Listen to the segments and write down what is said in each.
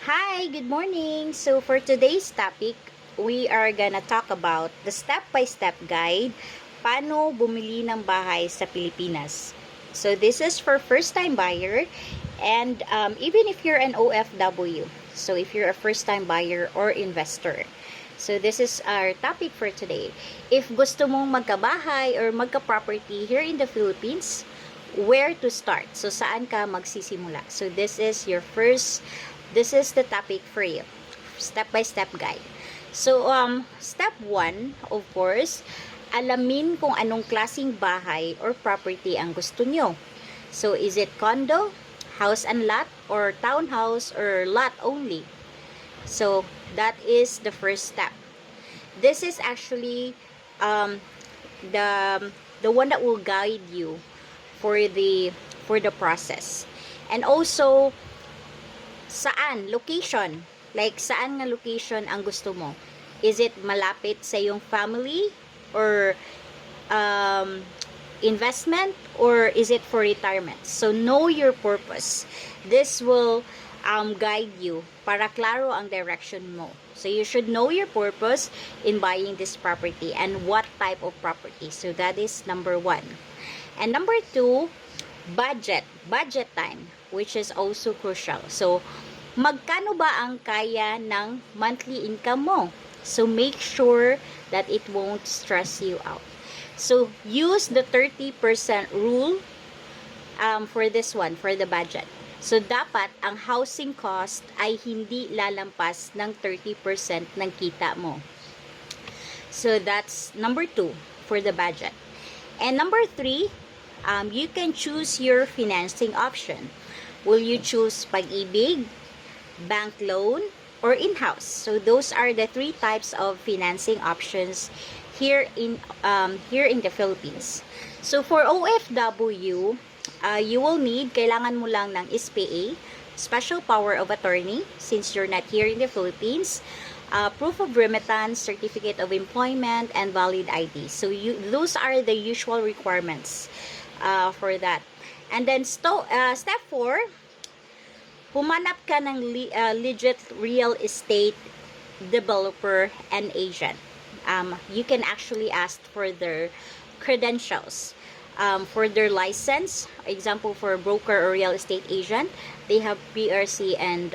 Hi, good morning. So for today's topic, we are gonna talk about the step-by-step guide paano bumili ng bahay sa Pilipinas. So this is for first-time buyer and even if you're an OFW. So if you're a first-time buyer or investor. So this is our topic for today. If gusto mong magkabahay or magka-property here in the Philippines, where to start? So saan ka magsisimula? So this is the topic for you. Step-by-step guide. So, step 1, of course, alamin kung anong klaseng bahay or property ang gusto nyo. So, is it condo, house and lot, or townhouse, or lot only? So, that is the first step. This is actually the one that will guide you for the process. And also, saan? Location. Like, saan nga location ang gusto mo? Is it malapit sa yung family? Or investment? Or is it for retirement? So, know your purpose. This will guide you para klaro ang direction mo. So, you should know your purpose in buying this property and what type of property. So, that is number 1. And number 2, budget time, which is also crucial. So, magkano ba ang kaya ng monthly income mo? So, make sure that it won't stress you out. So, use the 30% rule for this one, for the budget. So, dapat ang housing cost ay hindi lalampas ng 30% ng kita mo. So, that's number 2 for the budget. And number 3, you can choose your financing option. Will you choose Pag-ibig, bank loan, or in-house? So those are the 3 types of financing options here in the Philippines. So for OFW, you will need, kailangan mo lang ng SPA, Special Power of Attorney, since you're not here in the Philippines, proof of remittance, certificate of employment, and valid ID. So those are the usual requirements for that. And then step 4, humanap ka ng legit real estate developer and agent. You can actually ask for their credentials, for their license. Example, for broker or real estate agent, they have PRC and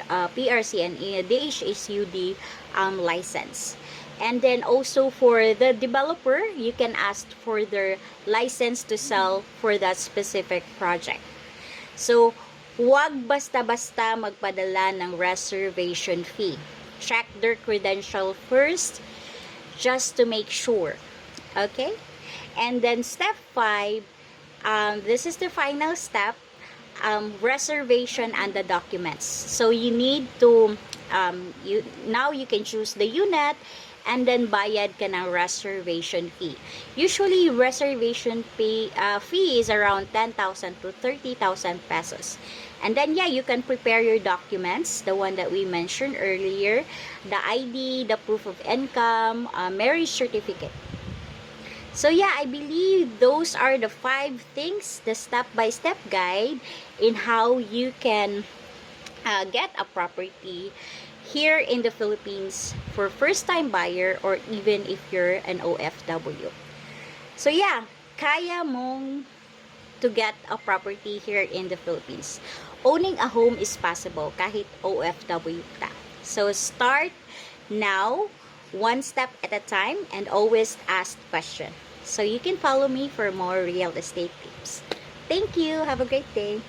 DHSUD license. And then also for the developer, you can ask for their license to sell for that specific project. So, huwag basta-basta magpadala ng reservation fee. Check their credential first just to make sure. Okay? And then step 5, this is the final step, reservation and the documents. So you need to, now you can choose the unit and then bayad ka ng reservation fee. Usually, reservation fee is around 10,000 to 30,000 pesos. And then, yeah, you can prepare your documents, the one that we mentioned earlier, the ID, the proof of income, marriage certificate. So, yeah, I believe those are the 5 things, the step-by-step guide in how you can get a property here in the Philippines for first-time buyer or even if you're an OFW. So yeah, kaya mong to get a property here in the Philippines. Owning a home is possible kahit OFW ka. So start now, one step at a time, and always ask questions. So you can follow me for more real estate tips. Thank you. Have a great day.